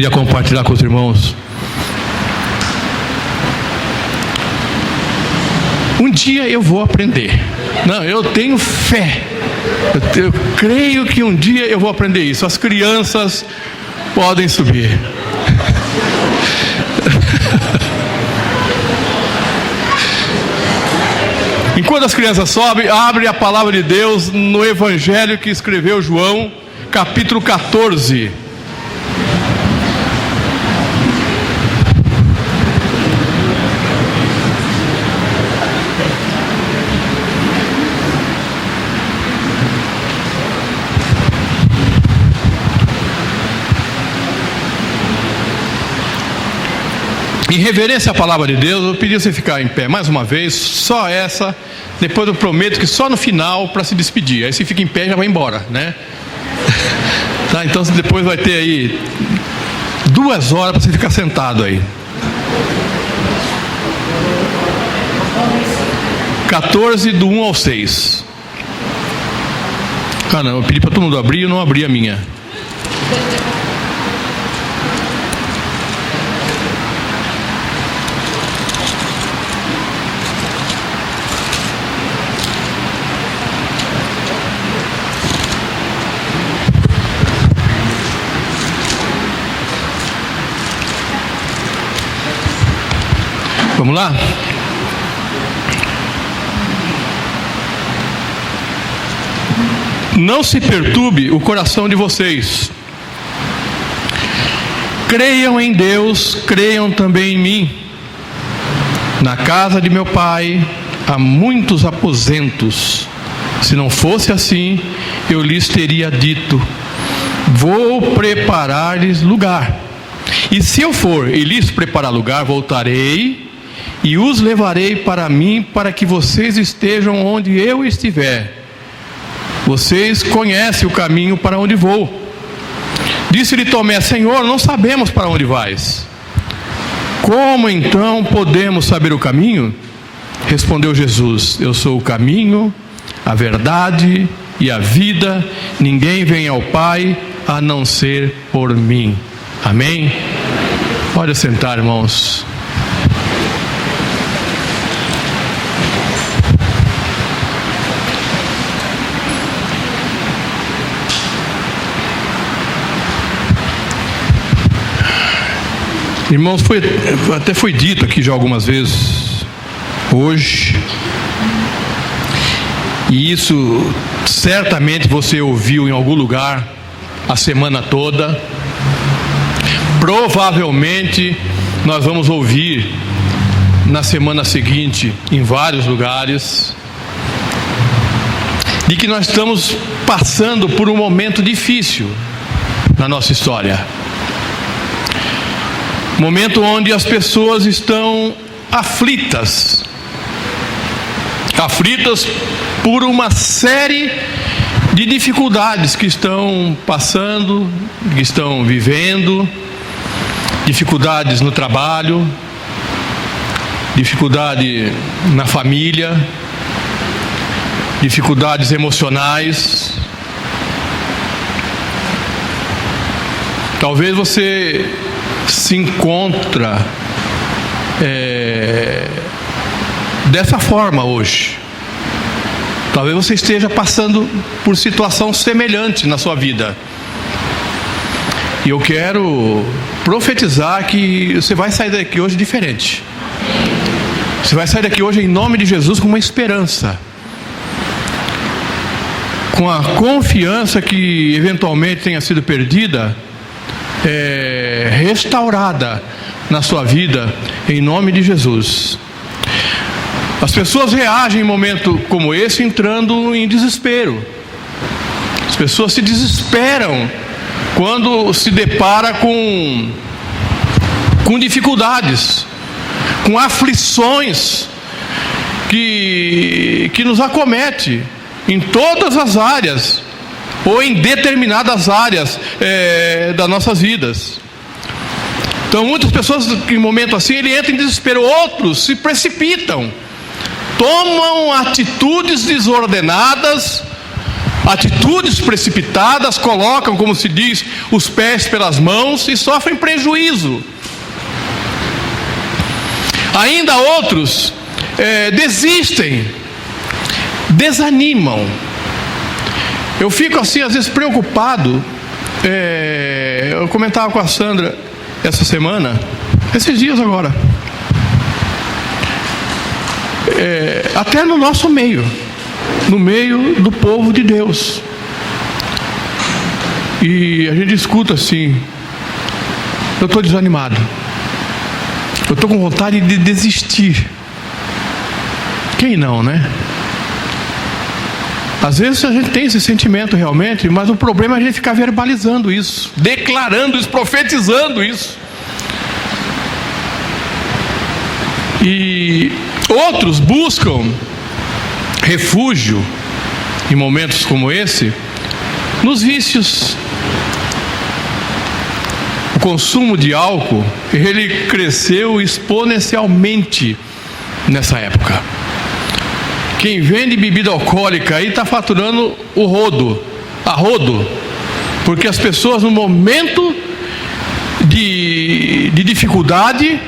queria compartilhar com os irmãos. Um dia eu vou aprender. Não, eu tenho fé. Eu creio que um dia eu vou aprender isso. As crianças podem subir. Enquanto as crianças sobem, abre a palavra de Deus no Evangelho que escreveu João, capítulo 14. Em reverência à palavra de Deus, eu pedi você ficar em pé mais uma vez, só essa. Depois eu prometo que só no final para se despedir. Aí se fica em pé já vai embora, né? Tá, então depois vai ter aí 2 horas para você ficar sentado aí. 14 do 1 ao 6. Ah não, eu pedi para todo mundo abrir e eu não abri a minha. Vamos lá? Não se perturbe o coração de vocês. Creiam em Deus, creiam também em mim. Na casa de meu pai há muitos aposentos. Se não fosse assim, eu lhes teria dito: vou preparar-lhes lugar. E se eu for e lhes preparar lugar, voltarei e os levarei para mim, para que vocês estejam onde eu estiver. Vocês conhecem o caminho para onde vou. Disse-lhe Tomé: Senhor, não sabemos para onde vais. Como então podemos saber o caminho? Respondeu Jesus: eu sou o caminho, a verdade e a vida. Ninguém vem ao Pai a não ser por mim. Amém? Pode sentar, irmãos. Irmãos, até foi dito aqui já algumas vezes hoje, e isso certamente você ouviu em algum lugar a semana toda. Provavelmente nós vamos ouvir na semana seguinte em vários lugares, de que nós estamos passando por um momento difícil na nossa história. Momento onde as pessoas estão aflitas por uma série de dificuldades que estão passando, que estão vivendo, dificuldades no trabalho, dificuldade na família, dificuldades emocionais. Talvez você se encontra dessa forma hoje. Talvez você esteja passando por situação semelhante na sua vida. E eu quero profetizar que você vai sair daqui hoje diferente. Você vai sair daqui hoje em nome de Jesus com uma esperança, com a confiança que eventualmente tenha sido perdida, restaurada na sua vida, em nome de Jesus. As pessoas reagem em momento como esse entrando em desespero. As pessoas se desesperam quando se depara com dificuldades, com aflições que nos acomete em todas as áreas, ou em determinadas áreas das nossas vidas. Então muitas pessoas em momento assim, ele entra em desespero. Outros se precipitam, tomam atitudes desordenadas Atitudes precipitadas colocam, como se diz, os pés pelas mãos e sofrem prejuízo. Ainda outros desistem, desanimam. Eu fico assim, às vezes, preocupado. Eu comentava com a Sandra essa semana, esses dias agora, até no nosso meio, no meio do povo de Deus. E a gente escuta assim: eu estou desanimado, eu estou com vontade de desistir. Quem não, né? Às vezes a gente tem esse sentimento realmente, mas o problema é a gente ficar verbalizando isso, declarando isso, profetizando isso. E outros buscam refúgio em momentos como esse nos vícios. O consumo de álcool, ele cresceu exponencialmente nessa época. Quem vende bebida alcoólica aí está faturando a rodo, porque as pessoas no momento de dificuldade,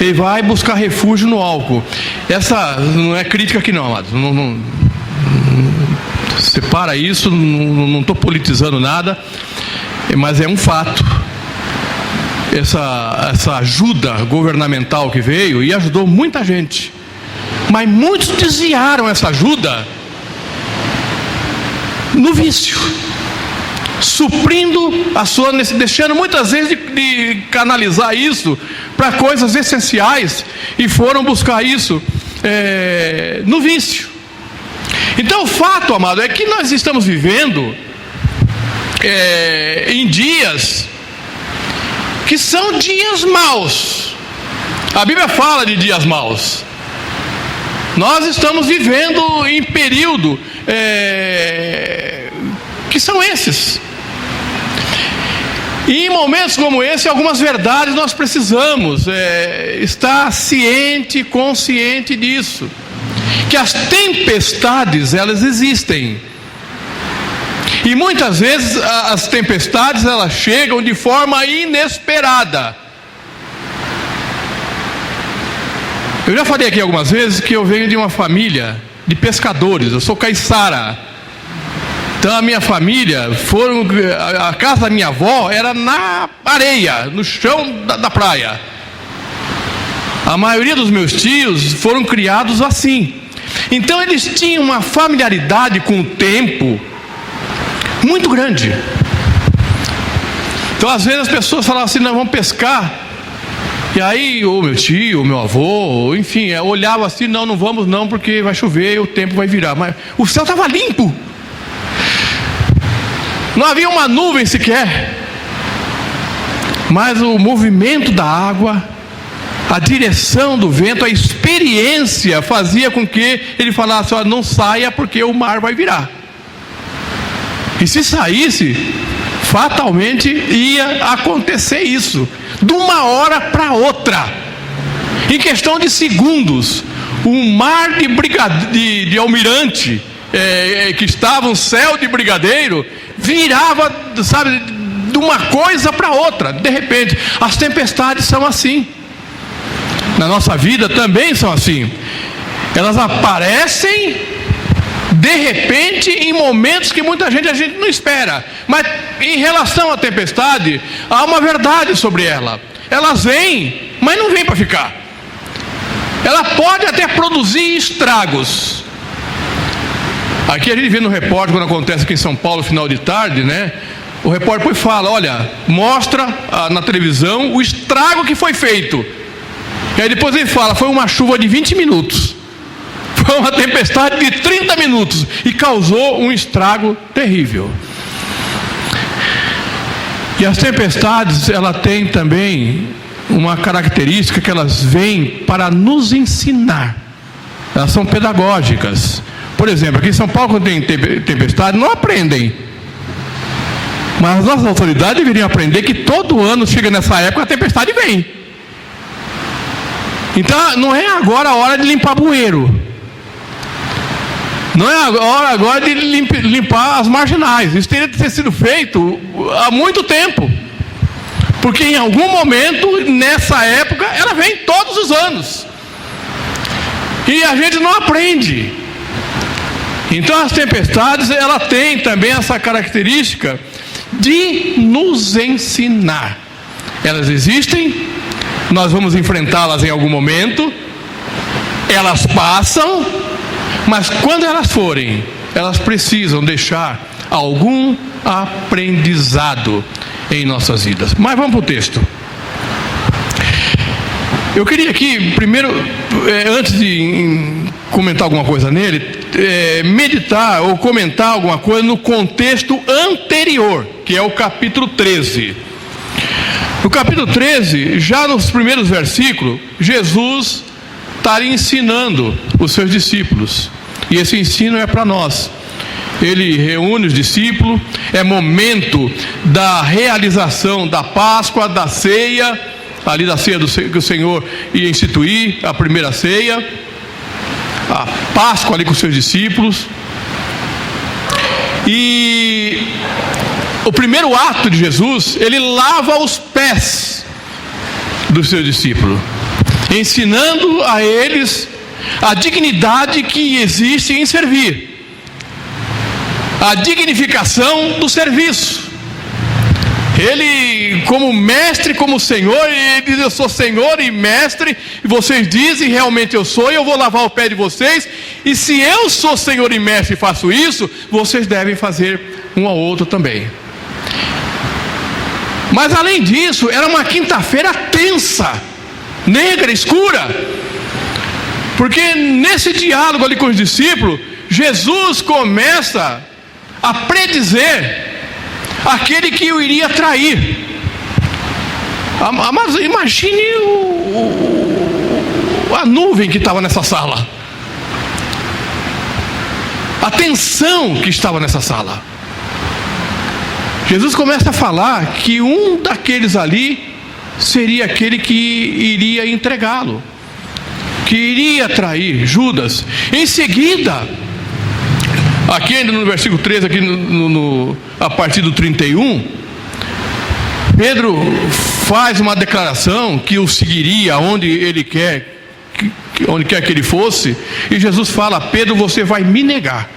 ele vai buscar refúgio no álcool. Essa não é crítica aqui não, amados. Não separa isso, não estou politizando nada, mas é um fato. Essa ajuda governamental que veio e ajudou muita gente, mas muitos desviaram essa ajuda no vício, suprindo a sua necessidade, deixando muitas vezes de canalizar isso para coisas essenciais e foram buscar isso no vício. Então o fato, amado, é que nós estamos vivendo em dias que são dias maus. A Bíblia fala de dias maus. Nós estamos vivendo em período que são esses. E em momentos como esse, algumas verdades nós precisamos estar ciente, consciente disso. Que as tempestades, elas existem. E muitas vezes as tempestades, elas chegam de forma inesperada. Eu já falei aqui algumas vezes que eu venho de uma família de pescadores. Eu sou caiçara. Então a minha família, a casa da minha avó era na areia, no chão da praia. A maioria dos meus tios foram criados assim. Então eles tinham uma familiaridade com o tempo muito grande. Então às vezes as pessoas falavam assim: não, vamos pescar. E aí o meu tio, o meu avô, enfim, olhava assim: não vamos não, porque vai chover e o tempo vai virar. Mas o céu estava limpo, não havia uma nuvem sequer, mas o movimento da água, a direção do vento, a experiência fazia com que ele falasse: olha, não saia porque o mar vai virar. E se saísse, fatalmente ia acontecer isso, de uma hora para outra, em questão de segundos. Um mar de almirante, que estava um céu de brigadeiro, virava, sabe, de uma coisa para outra. De repente, as tempestades são assim. Na nossa vida também são assim. Elas aparecem de repente em momentos que a gente não espera. Mas em relação à tempestade, há uma verdade sobre ela. Elas vêm, mas não vêm para ficar. Ela pode até produzir estragos. Aqui a gente vê no repórter, quando acontece aqui em São Paulo, final de tarde, né? O repórter depois fala: olha, mostra na televisão o estrago que foi feito. E aí depois ele fala: foi uma chuva de 20 minutos. Foi uma tempestade de 30 minutos. E causou um estrago terrível. E as tempestades, ela tem também uma característica, que elas vêm para nos ensinar. Elas são pedagógicas. Por exemplo, aqui em São Paulo, quando tem tempestade, não aprendem. Mas as nossas autoridades deveriam aprender que todo ano, chega nessa época, a tempestade vem. Então não é agora a hora de limpar bueiro. Não é a hora agora de limpar as marginais. Isso teria que ter sido feito há muito tempo. Porque em algum momento, nessa época, ela vem todos os anos. E a gente não aprende. Então as tempestades, ela tem também essa característica de nos ensinar. Elas existem, nós vamos enfrentá-las em algum momento, elas passam, mas quando elas forem, elas precisam deixar algum aprendizado em nossas vidas. Mas vamos para o texto. Eu queria aqui, primeiro, antes de comentar alguma coisa nele, meditar ou comentar alguma coisa no contexto anterior, que é o capítulo 13. No capítulo 13, já nos primeiros versículos, Jesus está ensinando os seus discípulos. E esse ensino é para nós. Ele reúne os discípulos, é momento da realização da Páscoa, da ceia, ali da ceia que o Senhor ia instituir, a primeira ceia, a Páscoa ali com os seus discípulos. E o primeiro ato de Jesus, ele lava os pés dos seus discípulos, ensinando a eles a dignidade que existe em servir, a dignificação do serviço. Ele, como mestre, como Senhor, ele diz: eu sou Senhor e mestre, e vocês dizem realmente eu sou, e eu vou lavar o pé de vocês, e se eu sou Senhor e mestre e faço isso, vocês devem fazer um ao outro também. Mas além disso, era uma quinta-feira tensa, negra, escura, porque nesse diálogo ali com os discípulos, Jesus começa a predizer aquele que o iria trair. Mas imagine a nuvem que estava nessa sala, a tensão que estava nessa sala. Jesus começa a falar que um daqueles ali seria aquele que iria entregá-lo, que iria trair, Judas. Em seguida, aqui ainda no versículo 13, aqui a partir do 31, Pedro faz uma declaração que o seguiria onde ele quer, onde quer que ele fosse, e Jesus fala: Pedro, você vai me negar.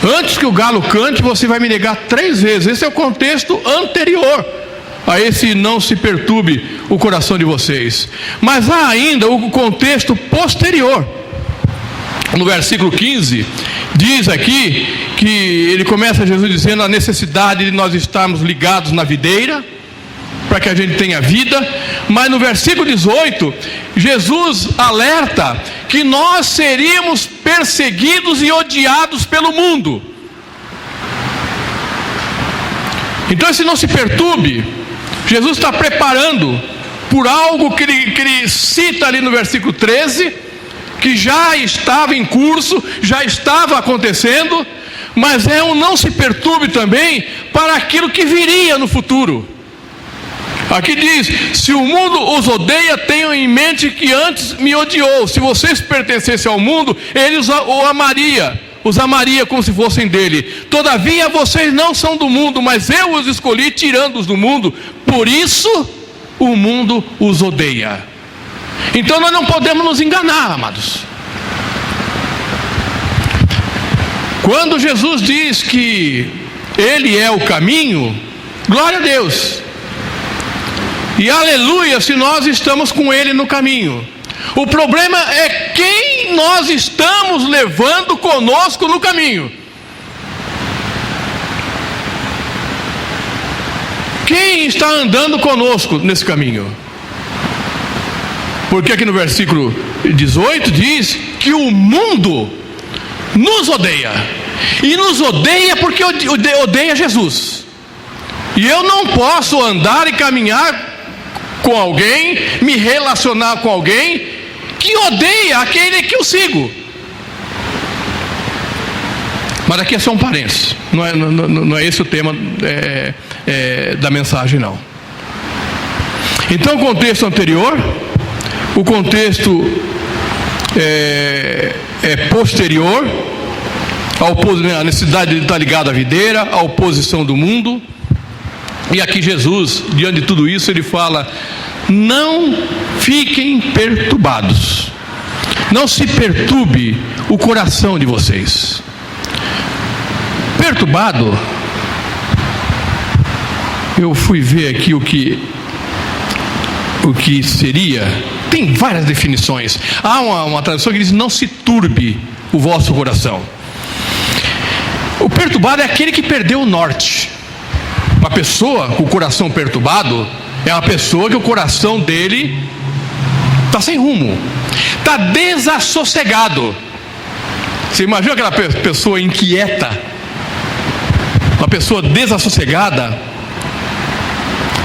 Antes que o galo cante, você vai me negar 3 vezes. Esse é o contexto anterior a esse não se perturbe o coração de vocês. Mas há ainda o contexto posterior. No versículo 15, diz aqui que ele começa, Jesus dizendo a necessidade de nós estarmos ligados na videira, para que a gente tenha vida. Mas no versículo 18, Jesus alerta que nós seríamos perseguidos e odiados pelo mundo. Então, se não se perturbe, Jesus está preparando por algo que ele cita ali no versículo 13, que já estava em curso, já estava acontecendo, mas é um não se perturbe também para aquilo que viria no futuro. Aqui diz: se o mundo os odeia, tenham em mente que antes me odiou. Se vocês pertencessem ao mundo, ele os amaria como se fossem dele. Todavia vocês não são do mundo, mas eu os escolhi tirando-os do mundo, por isso o mundo os odeia. Então nós não podemos nos enganar, amados. Quando Jesus diz que Ele é o caminho, glória a Deus, e aleluia se nós estamos com Ele no caminho. O problema é quem nós estamos levando conosco no caminho. Quem está andando conosco nesse caminho? Porque aqui no versículo 18 diz que o mundo nos odeia. E nos odeia porque odeia Jesus. E eu não posso andar e caminhar com alguém, me relacionar com alguém que odeia aquele que eu sigo. Mas aqui é só um parênteses, não é esse o tema da mensagem, não. Então, o contexto anterior, o contexto posterior, a necessidade de estar ligado à videira, a oposição do mundo. E aqui Jesus, diante de tudo isso, ele fala: não fiquem perturbados, não se perturbe o coração de vocês. Perturbado, eu fui ver aqui o que seria. Tem várias definições. Há uma tradução que diz: não se turbe o vosso coração. O perturbado é aquele que perdeu o norte. Uma pessoa com o coração perturbado é uma pessoa que o coração dele está sem rumo, está desassossegado. Você imagina aquela pessoa inquieta, uma pessoa desassossegada,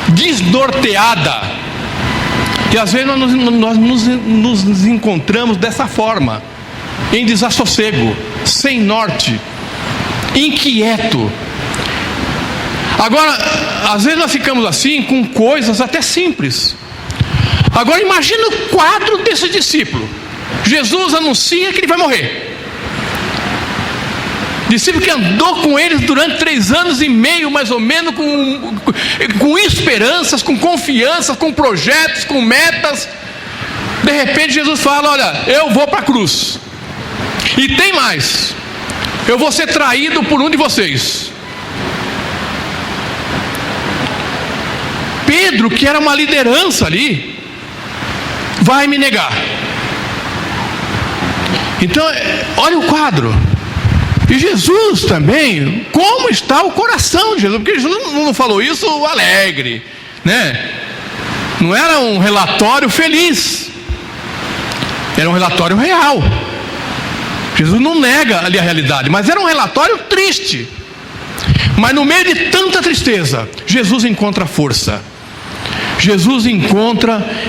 desnorteada. E às vezes nós nos encontramos dessa forma, em desassossego, sem norte, inquieto. Agora, às vezes nós ficamos assim com coisas até simples. Agora imagina o quadro desse discípulo. Jesus anuncia que ele vai morrer. Discípulo que andou com eles durante 3 anos e meio, mais ou menos, com esperanças, com confiança, com projetos, com metas. De repente Jesus fala: olha, eu vou para a cruz. E tem mais, eu vou ser traído por um de vocês. Pedro, que era uma liderança ali, vai me negar. Então, olha o quadro. E Jesus também, como está o coração de Jesus? Porque Jesus não falou isso alegre, né? Não era um relatório feliz, era um relatório real. Jesus não nega ali a realidade, mas era um relatório triste. Mas no meio de tanta tristeza, Jesus encontra força. Jesus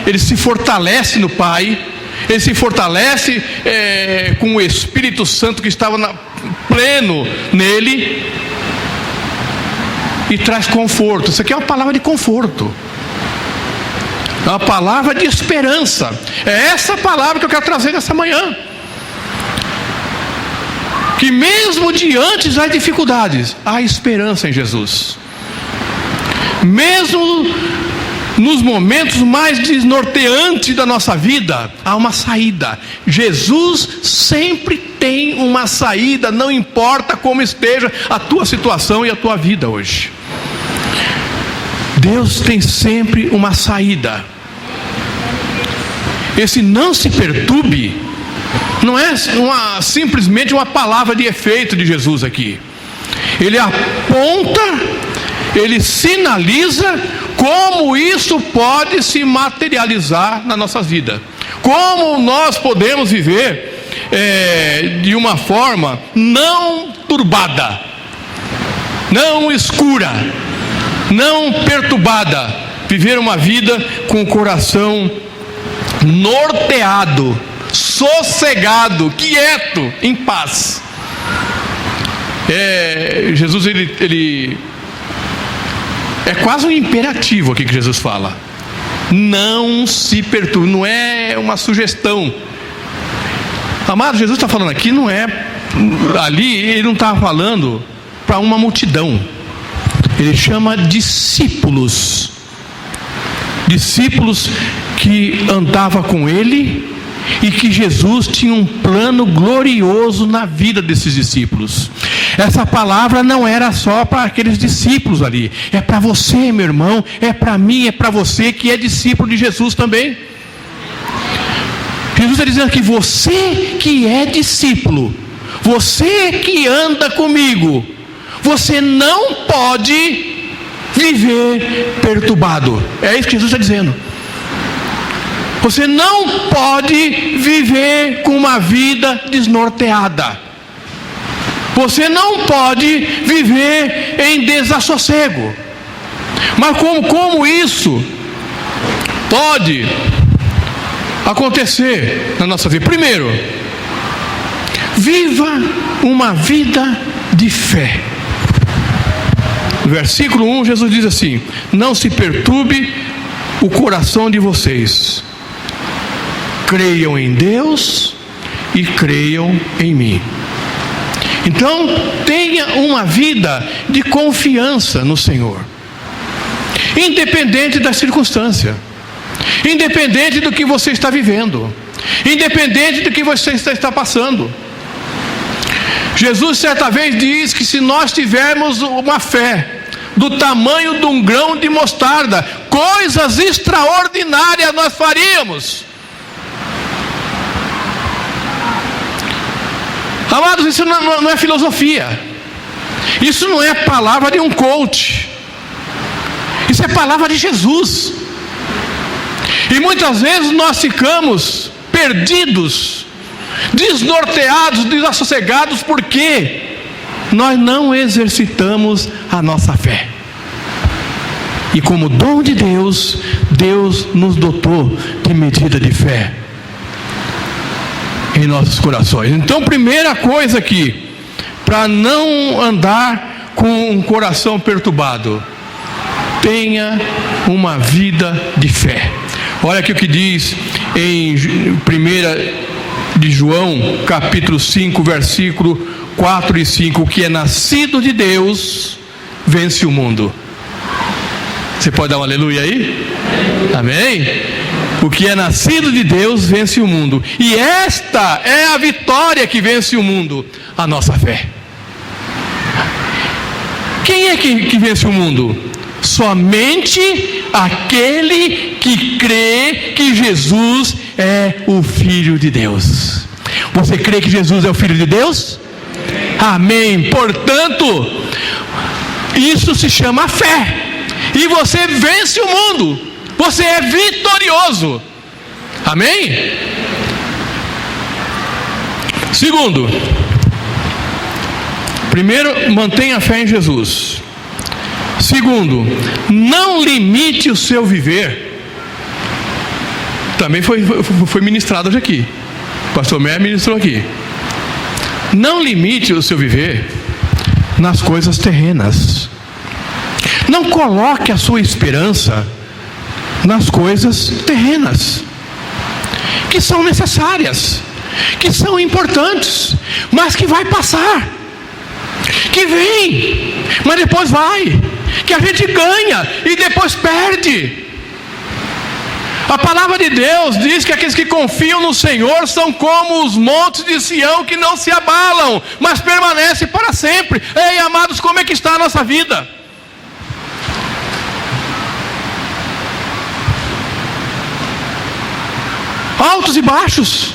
ele se fortalece no Pai, ele se fortalece com o Espírito Santo que estava pleno nele, e traz conforto. Isso aqui é uma palavra de conforto, é uma palavra de esperança. É essa palavra que eu quero trazer nessa manhã. Que mesmo diante das dificuldades, há esperança em Jesus. Mesmo nos momentos mais desnorteantes da nossa vida, há uma saída. Jesus sempre tem uma saída, não importa como esteja a tua situação e a tua vida hoje. Deus tem sempre uma saída. Esse não se perturbe não é simplesmente uma palavra de efeito de Jesus aqui. Ele aponta, ele sinaliza como isso pode se materializar na nossa vida. Como nós podemos viver de uma forma não turbada, não escura, não perturbada. Viver uma vida com o coração norteado, sossegado, quieto, em paz. Jesus ele é quase um imperativo aqui que Jesus fala. Não se perturbe, não é uma sugestão. Amado, Jesus está falando aqui, não é ali, ele não está falando para uma multidão. Ele chama discípulos. Discípulos que andavam com ele e que Jesus tinha um plano glorioso na vida desses discípulos. Essa palavra não era só para aqueles discípulos ali, é para você, meu irmão, é para mim, é para você que é discípulo de Jesus também. Jesus está dizendo que você que é discípulo, você que anda comigo, você não pode viver perturbado. É isso que Jesus está dizendo. Você não pode viver com uma vida desnorteada. Você não pode viver em desassossego. Mas como isso pode acontecer na nossa vida? Primeiro, viva uma vida de fé. No versículo 1, Jesus diz assim: não se perturbe o coração de vocês. Creiam em Deus, e creiam em mim. Então, tenha uma vida de confiança no Senhor, independente da circunstância, independente do que você está vivendo, independente do que você está passando. Jesus certa vez diz que se nós tivermos uma fé do tamanho de um grão de mostarda, coisas extraordinárias nós faríamos. Amados, isso não é filosofia, isso não é palavra de um coach, isso é palavra de Jesus. E muitas vezes nós ficamos perdidos, desnorteados, desassossegados, porque nós não exercitamos a nossa fé. E como dom de Deus, Deus nos dotou de medida de fé em nossos corações. Então, primeira coisa aqui, para não andar com um coração perturbado, tenha uma vida de fé. Olha aqui o que diz em 1 de João, capítulo 5, versículo 4 e 5, o que é nascido de Deus, vence o mundo. Você pode dar um aleluia aí? Amém? O que é nascido de Deus, vence o mundo. E esta é a vitória que vence o mundo, a nossa fé. Quem é que vence o mundo? Somente aquele que crê que Jesus é o Filho de Deus. Você crê que Jesus é o Filho de Deus? Amém. Portanto, isso se chama fé. E você vence o mundo. Você é vitorioso. Amém? Segundo, primeiro, mantenha a fé em Jesus. Segundo, não limite o seu viver. Também foi ministrado hoje aqui. O pastor Mer ministrou aqui. Não limite o seu viver nas coisas terrenas. Não coloque a sua esperança nas coisas terrenas, que são necessárias, que são importantes, mas que vai passar, que vem, mas depois vai, que a gente ganha e depois perde. A palavra de Deus diz que aqueles que confiam no Senhor são como os montes de Sião, que não se abalam, mas permanecem para sempre. Ei, amados, como é que está a nossa vida? Altos e baixos,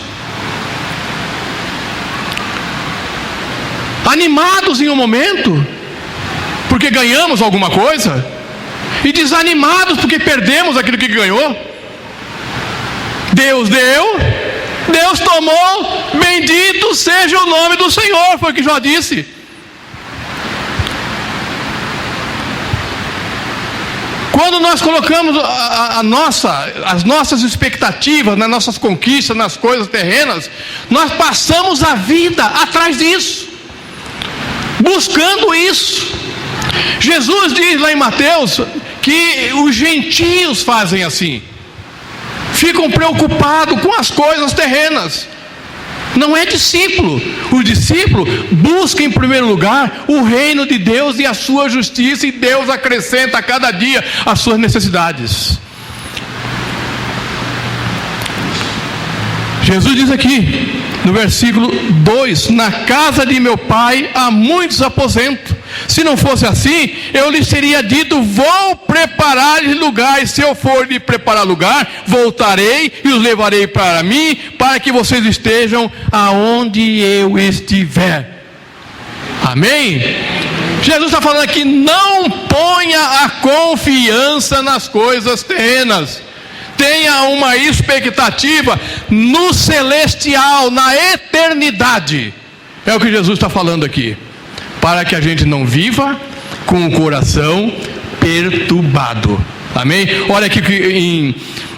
animados em um momento, porque ganhamos alguma coisa, e desanimados porque perdemos aquilo que ganhou. Deus deu, Deus tomou, bendito seja o nome do Senhor, foi o que Jó disse. Quando nós colocamos as nossas expectativas nas nossas conquistas, nas coisas terrenas, nós passamos a vida atrás disso, buscando isso. Jesus diz lá em Mateus que os gentios fazem assim, ficam preocupados com as coisas terrenas. Não é discípulo. O discípulo busca em primeiro lugar o reino de Deus e a sua justiça, e Deus acrescenta a cada dia as suas necessidades. Jesus diz aqui no versículo 2: na casa de meu pai há muitos aposentos. Se não fosse assim, eu lhes teria dito: vou preparar-lhes lugar, e se eu for lhe preparar lugar, voltarei e os levarei para mim, para que vocês estejam aonde eu estiver. Amém? Jesus está falando aqui: não ponha a confiança nas coisas terrenas, tenha uma expectativa no celestial, na eternidade. É o que Jesus está falando aqui, para que a gente não viva com o coração perturbado. Amém? Olha aqui em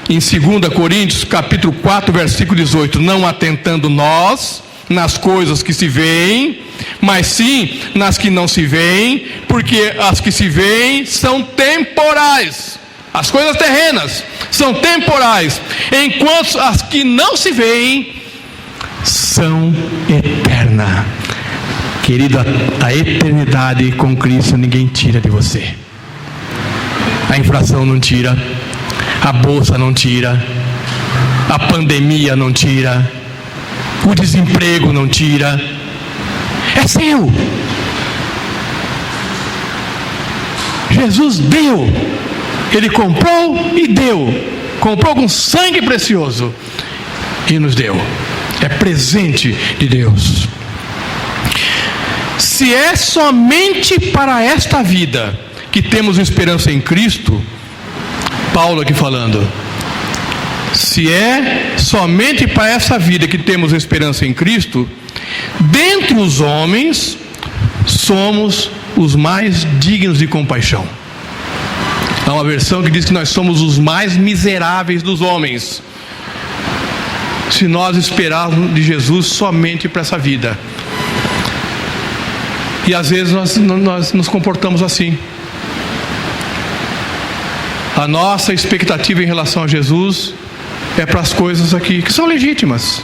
2 Coríntios capítulo 4, versículo 18: não atentando nós nas coisas que se veem, mas sim nas que não se veem, porque as que se veem são temporais. As coisas terrenas são temporais, enquanto as que não se veem salvação eterna. Querido, a eternidade com Cristo ninguém tira de você. A inflação não tira, a bolsa não tira, a pandemia não tira, o desemprego não tira. É seu. Jesus deu. Ele comprou e deu. Comprou com sangue precioso e nos deu. É presente de Deus. Se é somente para esta vida que temos esperança em Cristo, Paulo aqui falando, se é somente para essa vida que temos esperança em Cristo, dentre os homens somos os mais dignos de compaixão. Há uma versão que diz que nós somos os mais miseráveis dos homens, se nós esperarmos de Jesus somente para essa vida. E às vezes nós nos comportamos assim. A nossa expectativa em relação a Jesus é para as coisas aqui que são legítimas.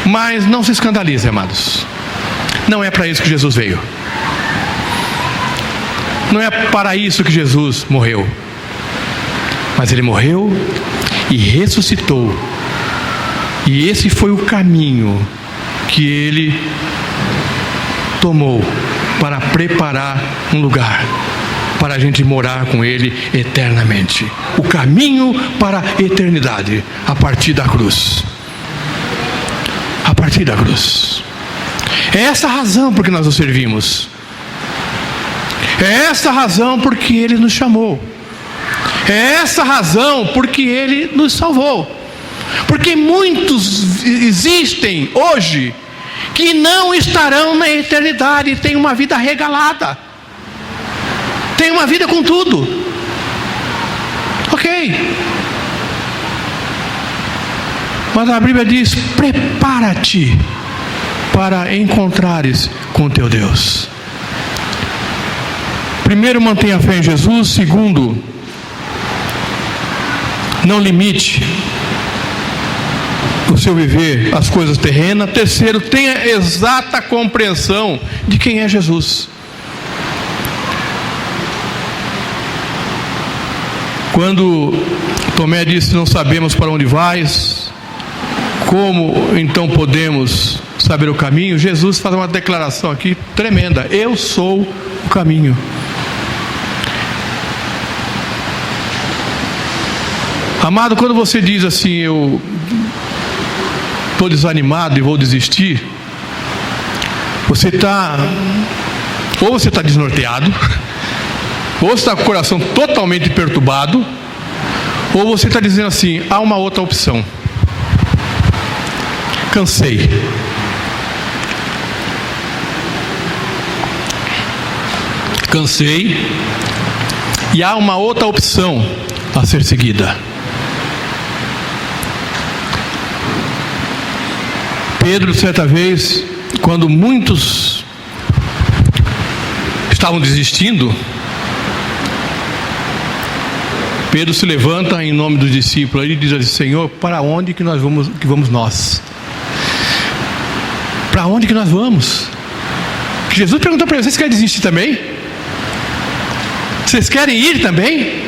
Mas não se escandalize, amados. Não é para isso que Jesus veio. Não é para isso que Jesus morreu. Mas Ele morreu e ressuscitou. E esse foi o caminho que Ele tomou para preparar um lugar para a gente morar com Ele eternamente. O caminho para a eternidade, a partir da cruz. A partir da cruz. É essa a razão por que nós o servimos. É essa a razão por que Ele nos chamou. É essa a razão por que Ele nos salvou. Porque muitos existem hoje que não estarão na eternidade, têm uma vida regalada, têm uma vida com tudo. Ok. Mas a Bíblia diz: prepara-te para encontrares com teu Deus. Primeiro, mantenha a fé em Jesus. Segundo, não limite o seu viver às coisas terrenas. Terceiro, tenha exata compreensão de quem é Jesus. Quando Tomé disse: não sabemos para onde vais, como então podemos saber o caminho? Jesus faz uma declaração aqui tremenda: eu sou o caminho. Amado, quando você diz assim: eu estou desanimado e vou desistir, você está, ou você está desnorteado, ou você está com o coração totalmente perturbado, ou você está dizendo assim: há uma outra opção. Cansei. Cansei. E há uma outra opção a ser seguida. Pedro, certa vez, quando muitos estavam desistindo, Pedro se levanta em nome dos discípulos e diz assim: Senhor, para onde que vamos nós? Para onde que nós vamos? Jesus perguntou para eles: vocês querem desistir também? Vocês querem ir também?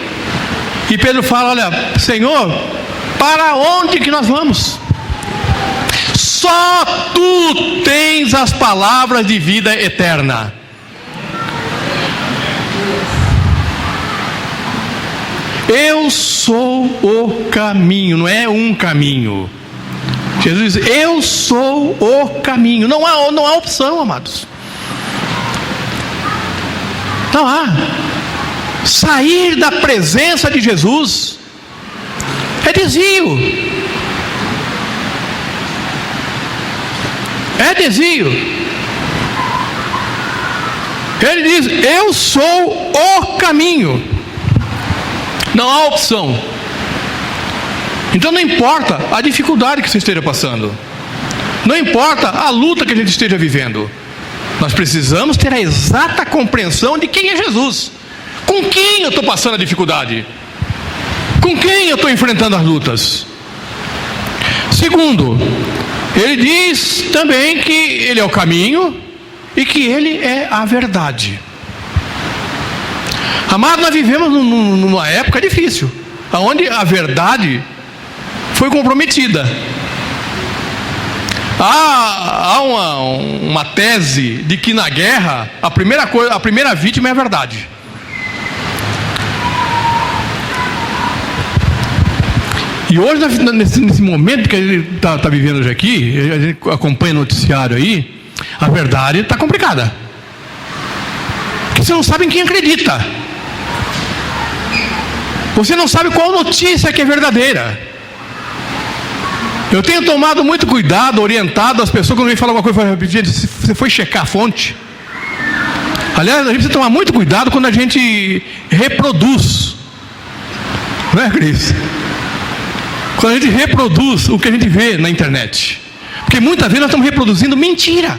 E Pedro fala: olha, Senhor, para onde que nós vamos? Só tu tens as palavras de vida eterna. Eu sou o caminho, não é um caminho. Jesus diz: eu sou o caminho. Não há opção, amados. Não há. Sair da presença de Jesus é desvio. É desvio. Ele diz: eu sou o caminho. Não há opção. Então não importa a dificuldade que você esteja passando, não importa a luta que a gente esteja vivendo, nós precisamos ter a exata compreensão de quem é Jesus. Com quem eu estou passando a dificuldade? Com quem eu estou enfrentando as lutas? Segundo, ele diz também que ele é o caminho e que ele é a verdade. Amado, nós vivemos numa época difícil, onde a verdade foi comprometida. Há uma tese de que na guerra a primeira vítima é a verdade. E hoje, nesse momento que a gente está vivendo hoje aqui, a gente acompanha o noticiário aí, a verdade está complicada. Porque você não sabe em quem acredita. Você não sabe qual notícia que é verdadeira. Eu tenho tomado muito cuidado, orientado as pessoas quando vem falar alguma coisa, você foi checar a fonte? Aliás, a gente precisa tomar muito cuidado quando a gente reproduz. Não é, Cris? Quando a gente reproduz o que a gente vê na internet. Porque muitas vezes nós estamos reproduzindo mentira.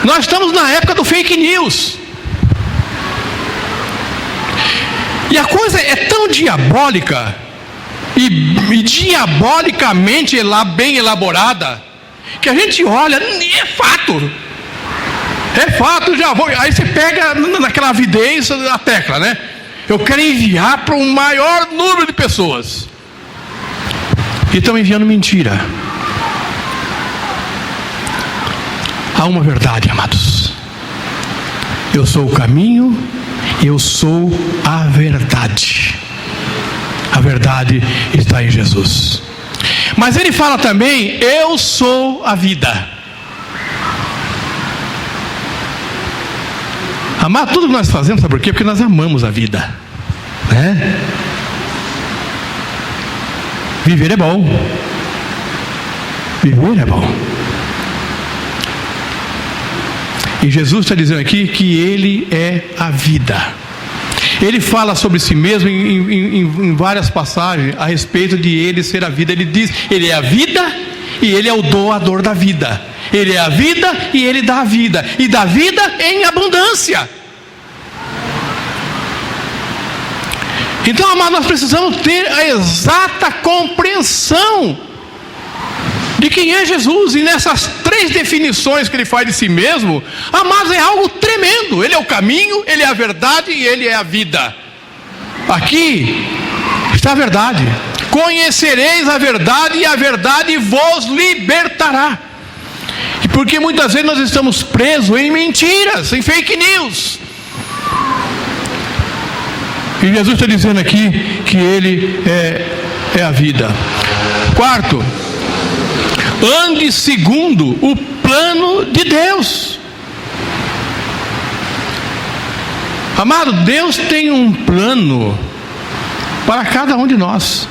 Nós estamos na época do fake news. E a coisa é tão diabólica e diabolicamente bem elaborada, que a gente olha, é fato. É fato, já vou. Aí você pega naquela avidez a tecla, né? Eu quero enviar para um maior número de pessoas. E estão enviando mentira. Há uma verdade, amados. Eu sou o caminho, eu sou a verdade. A verdade está em Jesus. Mas ele fala também, eu sou a vida. Amar tudo que nós fazemos, sabe por quê? Porque nós amamos a vida, né? Viver é bom. Viver é bom. E Jesus está dizendo aqui que Ele é a vida. Ele fala sobre si mesmo em várias passagens a respeito de Ele ser a vida. Ele diz, Ele é a vida e Ele é o doador da vida. Ele é a vida e Ele dá a vida. E dá vida em abundância. Então, amados, nós precisamos ter a exata compreensão de quem é Jesus. E nessas 3 definições que Ele faz de si mesmo, amados, é algo tremendo. Ele é o caminho, Ele é a verdade e Ele é a vida. Aqui está a verdade. Conhecereis a verdade e a verdade vos libertará. E porque muitas vezes nós estamos presos em mentiras, em fake news. E Jesus está dizendo aqui que Ele é a vida. Quarto, ande segundo o plano de Deus. Amado, Deus tem um plano para cada um de nós.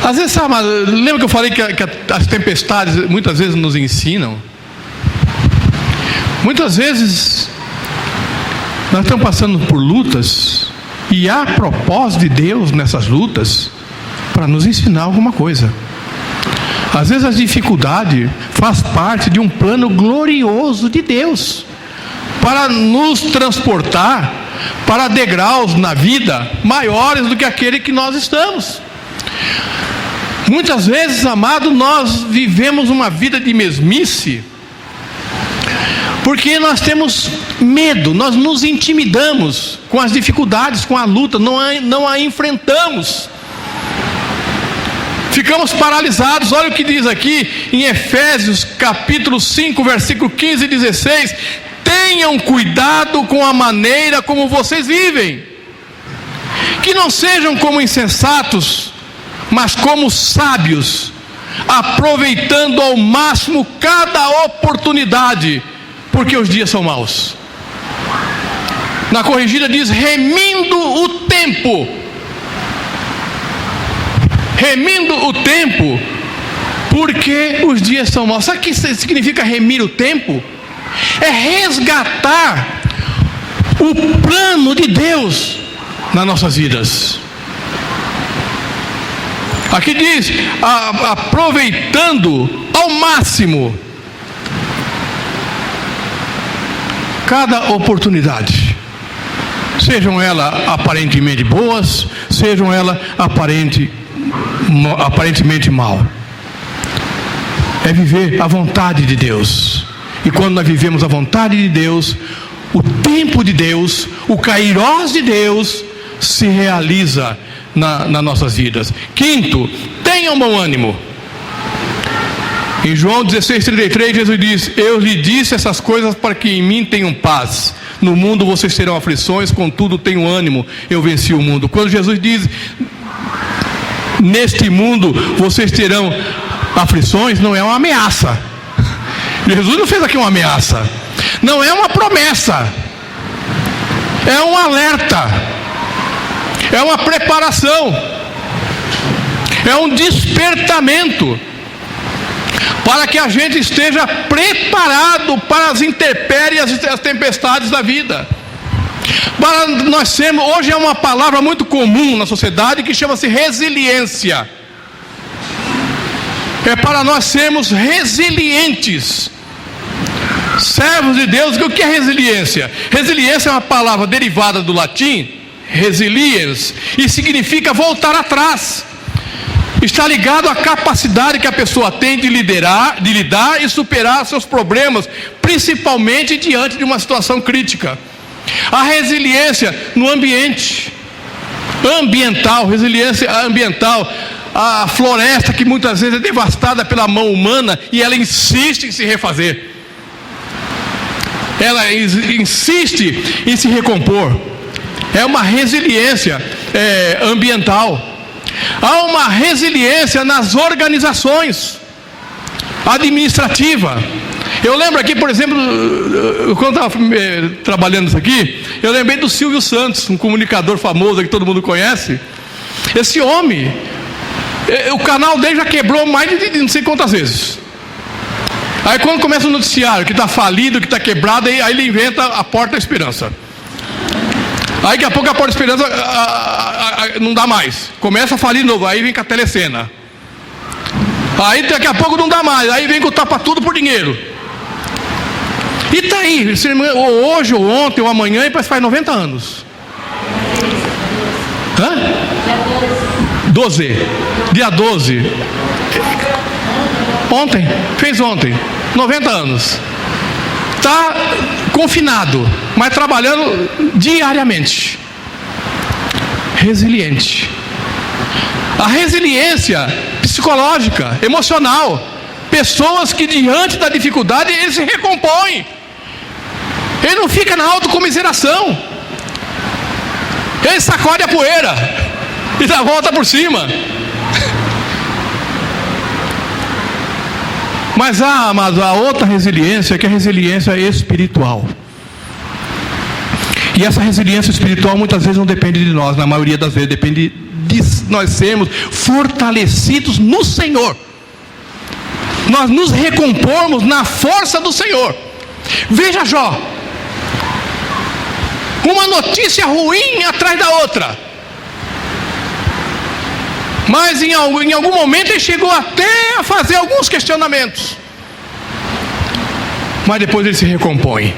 Às vezes, sabe, lembra que eu falei que as tempestades muitas vezes nos ensinam? Muitas vezes nós estamos passando por lutas e há propósito de Deus nessas lutas para nos ensinar alguma coisa. Às vezes a dificuldade faz parte de um plano glorioso de Deus para nos transportar para degraus na vida maiores do que aquele que nós estamos. Muitas vezes, amado, nós vivemos uma vida de mesmice porque nós temos medo, nós nos intimidamos com as dificuldades, com a luta, não a enfrentamos. Ficamos paralisados. Olha o que diz aqui em Efésios capítulo 5, versículo 15 e 16. Tenham cuidado com a maneira como vocês vivem. Que não sejam como insensatos, mas como sábios, aproveitando ao máximo cada oportunidade, porque os dias são maus. Na corrigida diz, remindo o tempo. Remindo o tempo, porque os dias são maus. Sabe o que significa remir o tempo? É resgatar o plano de Deus nas nossas vidas. Aqui diz, aproveitando ao máximo cada oportunidade, sejam elas aparentemente boas, sejam elas aparentemente mal. É viver a vontade de Deus. E quando nós vivemos a vontade de Deus, o tempo de Deus, o kairós de Deus se realiza nas nossas vidas. Quinto, tenham bom ânimo. Em João 16:33, Jesus diz: eu lhe disse essas coisas para que em mim tenham paz. No mundo vocês terão aflições, contudo tenham ânimo, eu venci o mundo. Quando Jesus diz: neste mundo vocês terão aflições, não é uma ameaça. Jesus não fez aqui uma ameaça, não é uma promessa, é um alerta, é uma preparação, é um despertamento, para que a gente esteja preparado para as intempéries e as tempestades da vida. Para nós sermos, hoje é uma palavra muito comum na sociedade que chama-se resiliência. É para nós sermos resilientes, servos de Deus. O que é resiliência? Resiliência é uma palavra derivada do latim, resiliens, e significa voltar atrás. Está ligado à capacidade que a pessoa tem de lidar e superar seus problemas, principalmente diante de uma situação crítica. A resiliência no ambiente ambiental, resiliência ambiental. A floresta que muitas vezes é devastada pela mão humana e ela insiste em se refazer. Ela insiste em se recompor. É uma resiliência ambiental. Há uma resiliência nas organizações administrativas. Eu lembro aqui, por exemplo, quando eu estava trabalhando isso aqui, eu lembrei do Silvio Santos, um comunicador famoso que todo mundo conhece. Esse homem, o canal dele já quebrou mais de não sei quantas vezes. Aí quando começa o noticiário que está falido, que está quebrado, aí ele inventa a Porta da Esperança. Aí daqui a pouco a Porta da Esperança não dá mais, começa a falir de novo, aí vem com a Telecena. Aí daqui a pouco não dá mais, aí vem com o Tapa Tudo por dinheiro. E está aí, hoje ou ontem ou amanhã, e parece que faz 90 anos. Hã? 12. Dia 12. Ontem, fez ontem, 90 anos. Está confinado, mas trabalhando diariamente. Resiliente. A resiliência psicológica, emocional. Pessoas que diante da dificuldade, ele se recompõe. Ele não fica na autocomiseração. Ele sacode a poeira e dá a volta por cima. Mas amados, a outra resiliência, que é a resiliência espiritual. E essa resiliência espiritual muitas vezes não depende de nós, na maioria das vezes depende de nós sermos fortalecidos no Senhor. Nós nos recompormos na força do Senhor. Veja Jó, uma notícia ruim atrás da outra, mas em algum momento ele chegou até a fazer alguns questionamentos, mas depois ele se recompõe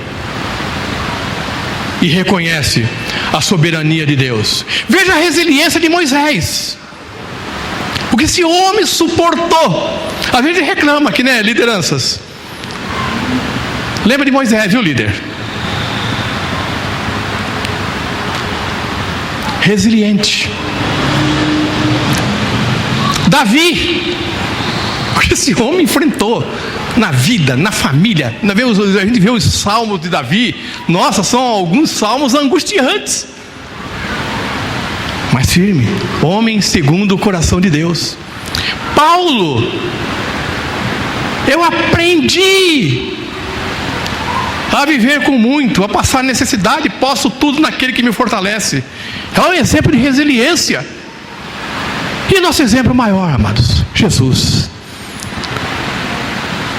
e reconhece a soberania de Deus. Veja a resiliência de Moisés, porque esse homem suportou. Às vezes reclama aqui, né, lideranças. Lembra de Moisés, viu, líder? Resiliente. Davi, porque esse homem enfrentou na vida, na família. A gente vê os salmos de Davi. Nossa, são alguns salmos angustiantes, mas firme, homem segundo o coração de Deus. Paulo, eu aprendi a viver com muito, a passar necessidade, posso tudo naquele que me fortalece. É um exemplo de resiliência. E nosso exemplo maior, amados, Jesus.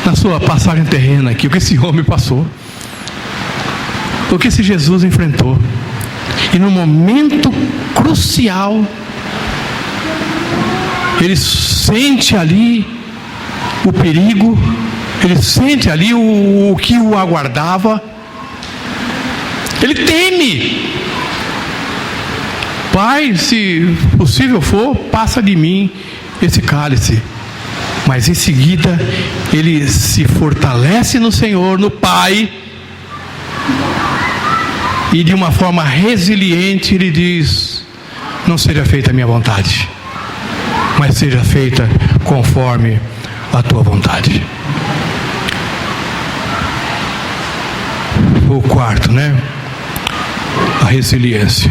Na sua passagem terrena aqui, o que esse homem passou, o que esse Jesus enfrentou, e no momento crucial, ele sente ali o perigo, ele sente ali o que o aguardava, ele teme, Pai, se possível for, passa de mim esse cálice. Mas em seguida, ele se fortalece no Senhor, no Pai, e de uma forma resiliente ele diz: não seja feita a minha vontade, mas seja feita conforme a tua vontade. O quarto, né? A resiliência.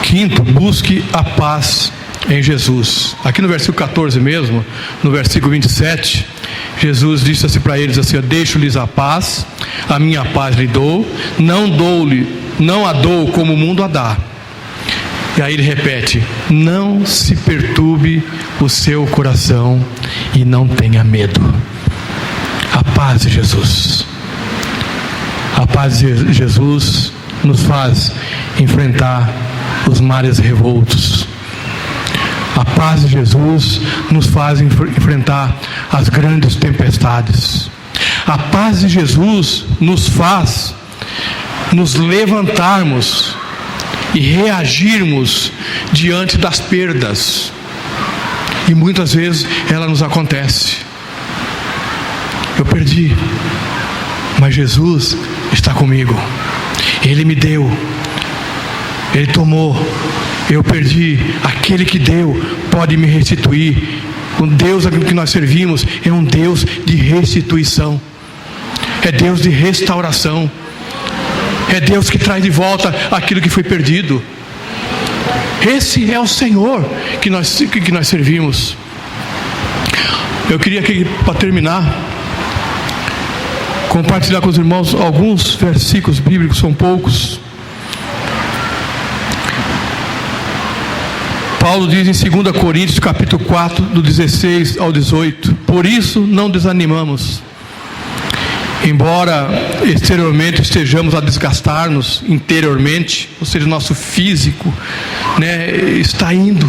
Quinto, busque a paz em Jesus. Aqui no versículo 14 mesmo, no versículo 27, Jesus disse assim para eles assim: deixo-lhes a paz, a minha paz lhe dou, não a dou como o mundo a dá. E aí ele repete: não se perturbe o seu coração e não tenha medo. A paz de Jesus. A paz de Jesus nos faz enfrentar os mares revoltos. A paz de Jesus nos faz enfrentar as grandes tempestades. A paz de Jesus nos faz nos levantarmos e reagirmos diante das perdas. E muitas vezes ela nos acontece. Eu perdi, mas Jesus está comigo. Ele me deu, Ele tomou. Eu perdi, aquele que deu pode me restituir. O Deus a que nós servimos é um Deus de restituição, é Deus de restauração, é Deus que traz de volta aquilo que foi perdido. Esse é o Senhor que nós servimos. Eu queria aqui, para terminar, compartilhar com os irmãos alguns versículos bíblicos, são poucos. Paulo diz em 2 Coríntios capítulo 4, do 16 ao 18: por isso não desanimamos, embora exteriormente estejamos a desgastar-nos, interiormente, ou seja, nosso físico, né, está indo.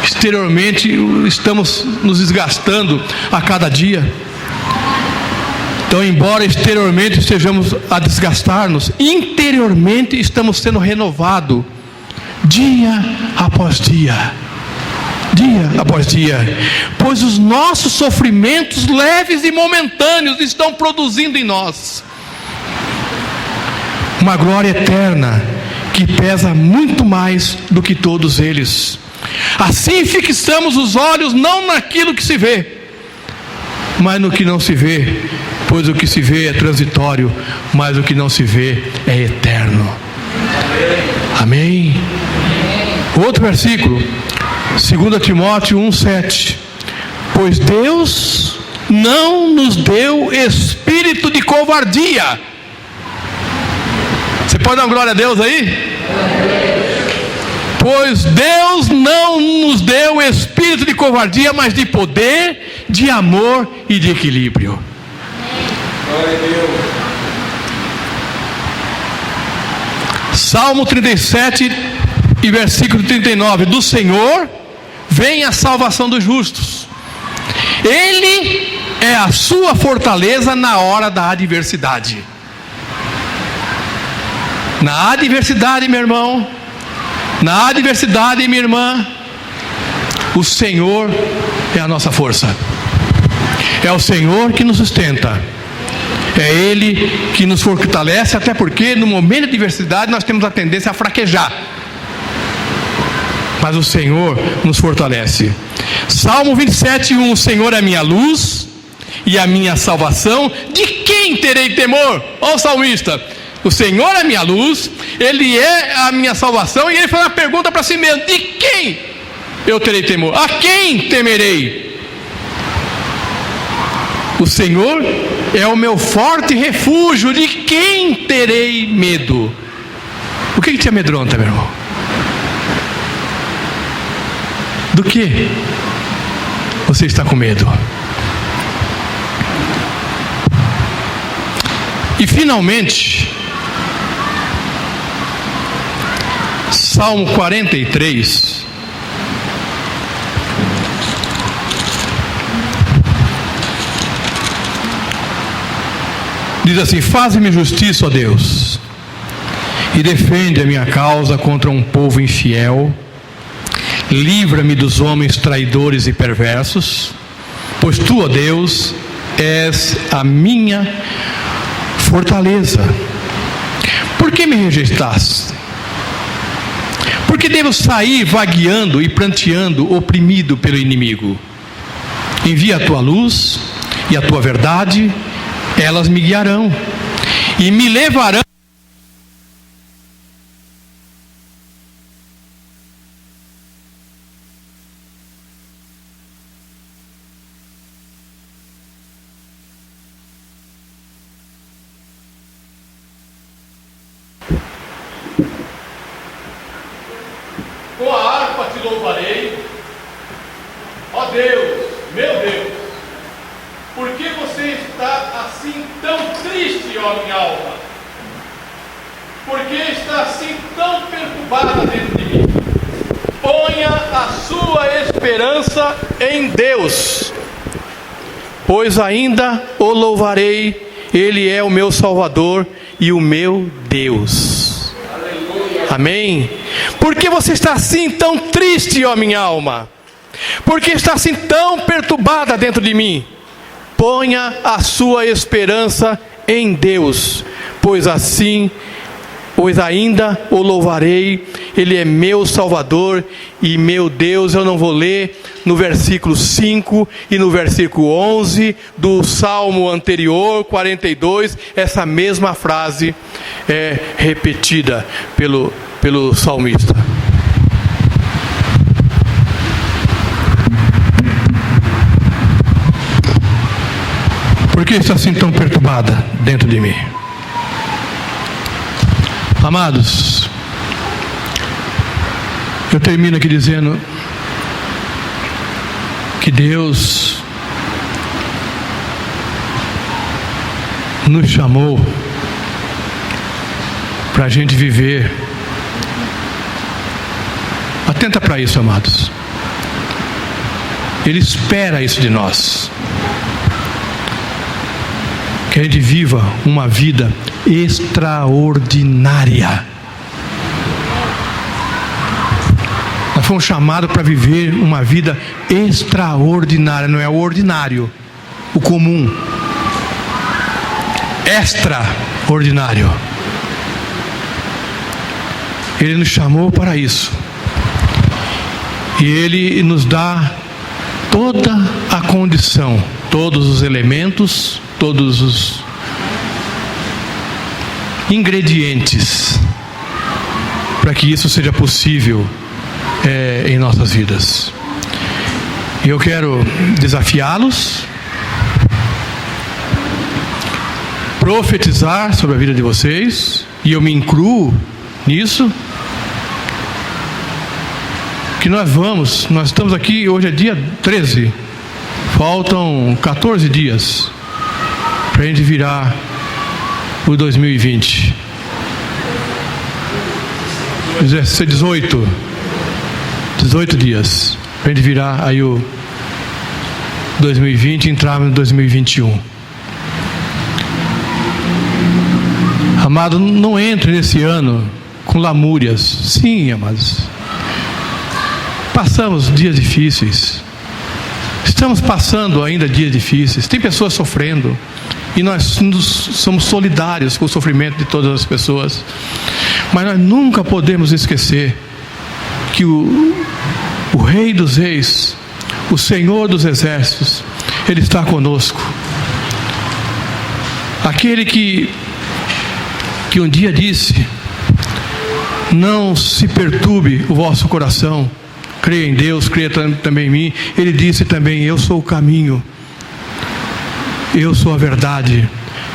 Exteriormente estamos nos desgastando a cada dia. Então, embora exteriormente estejamos a desgastar-nos, interiormente estamos sendo renovados dia após dia, pois os nossos sofrimentos leves e momentâneos estão produzindo em nós uma glória eterna que pesa muito mais do que todos eles. Assim fixamos os olhos não naquilo que se vê, mas no que não se vê, pois o que se vê é transitório, mas o que não se vê é eterno. Amém? Outro versículo, 2 Timóteo 1,7: pois Deus não nos deu espírito de covardia. Você pode dar uma glória a Deus aí? Pois Deus não nos deu espírito de covardia, mas de poder, de amor e de equilíbrio. Glória a Deus. Salmo 37 e versículo 39: do Senhor vem a salvação dos justos, Ele é a sua fortaleza na hora da adversidade. Na adversidade, meu irmão, na adversidade, minha irmã, o Senhor é a nossa força, é o Senhor que nos sustenta, é Ele que nos fortalece, até porque no momento de adversidade nós temos a tendência a fraquejar, mas o Senhor nos fortalece. Salmo 27:1: o Senhor é a minha luz e a minha salvação, de quem terei temor? Olha o salmista: o Senhor é a minha luz, Ele é a minha salvação, e ele faz uma pergunta para si mesmo: de quem eu terei temor? A quem temerei? O Senhor é o meu forte refúgio, de quem terei medo? O que te amedronta, meu irmão? Do que você está com medo? E finalmente, Salmo 43, diz assim: faze-me justiça, ó Deus, e defende a minha causa contra um povo infiel. Livra-me dos homens traidores e perversos, pois tu, ó Deus, és a minha fortaleza. Por que me rejeitaste? Por que devo sair vagueando e pranteando, oprimido pelo inimigo? Envia a tua luz e a tua verdade, elas me guiarão e me levarão. Com a harpa te louvarei, ó Deus, meu Deus. Por que você está assim tão triste, ó minha alma? Por que está assim tão perturbada dentro de mim? Ponha a sua esperança em Deus, pois ainda o louvarei. Ele é o meu Salvador e o meu Deus. Aleluia. Amém? Por que você está assim tão triste, ó minha alma? Por que está assim tão perturbada dentro de mim? Ponha a sua esperança em Deus, pois ainda o louvarei. Ele é meu Salvador e meu Deus. Eu não vou ler no versículo 5 e no versículo 11 do Salmo anterior, 42, essa mesma frase é repetida pelo salmista. Por que está assim tão perturbada dentro de mim? Amados, eu termino aqui dizendo que Deus nos chamou para a gente viver. Atenta para isso, amados. Ele espera isso de nós. Que a gente viva uma vida extraordinária. Nós fomos chamados para viver uma vida extraordinária. Não é o ordinário, o comum. Extraordinário. Ele nos chamou para isso. E Ele nos dá toda a condição, todos os elementos, todos os ingredientes para que isso seja possível em nossas vidas. E eu quero desafiá-los, profetizar sobre a vida de vocês, e eu me incluo nisso, que nós estamos aqui, hoje é dia 13, faltam 14 dias para a gente virar o 2020. 18 dias para a gente virar aí o 2020 e entrar no 2021. Amado, não entre nesse ano com lamúrias. Sim, amados, passamos dias difíceis, estamos passando ainda dias difíceis, tem pessoas sofrendo, e nós somos solidários com o sofrimento de todas as pessoas, mas nós nunca podemos esquecer que o Rei dos Reis, o Senhor dos Exércitos, Ele está conosco. Aquele que um dia disse: não se perturbe o vosso coração, creia em Deus, creia também em mim. Ele disse também: eu sou o caminho, eu sou a verdade,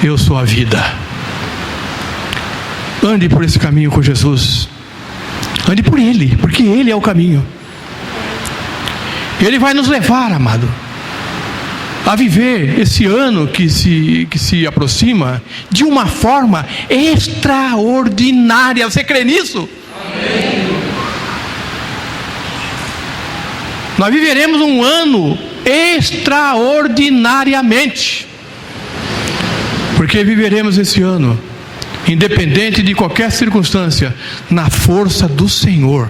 eu sou a vida. Ande por esse caminho com Jesus. Ande por Ele, porque Ele é o caminho. Ele vai nos levar, amado, a viver esse ano que se aproxima de uma forma extraordinária. Você crê nisso? Amém. Nós viveremos um ano extraordinariamente, porque viveremos esse ano independente de qualquer circunstância, na força do Senhor,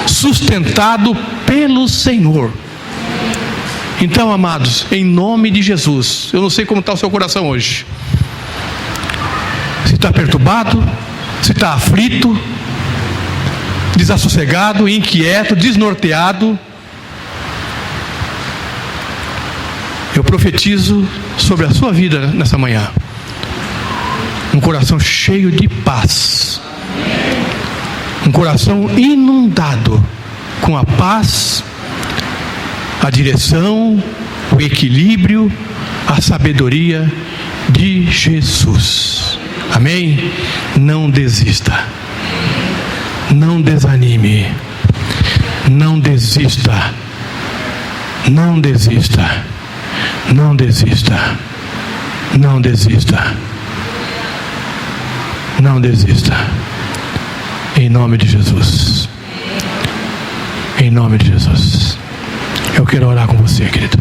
sustentado pelo Senhor. Então, amados, em nome de Jesus, eu não sei como está o seu coração hoje. Se está perturbado, se está aflito, desassossegado, inquieto, desnorteado, eu profetizo sobre a sua vida nessa manhã um coração cheio de paz, um coração inundado com a paz, a direção, o equilíbrio, a sabedoria de Jesus. Amém? Não desista, não desanime, não desista, não desista, não desista, não desista, não desista, em nome de Jesus, em nome de Jesus. Eu quero orar com você, querido.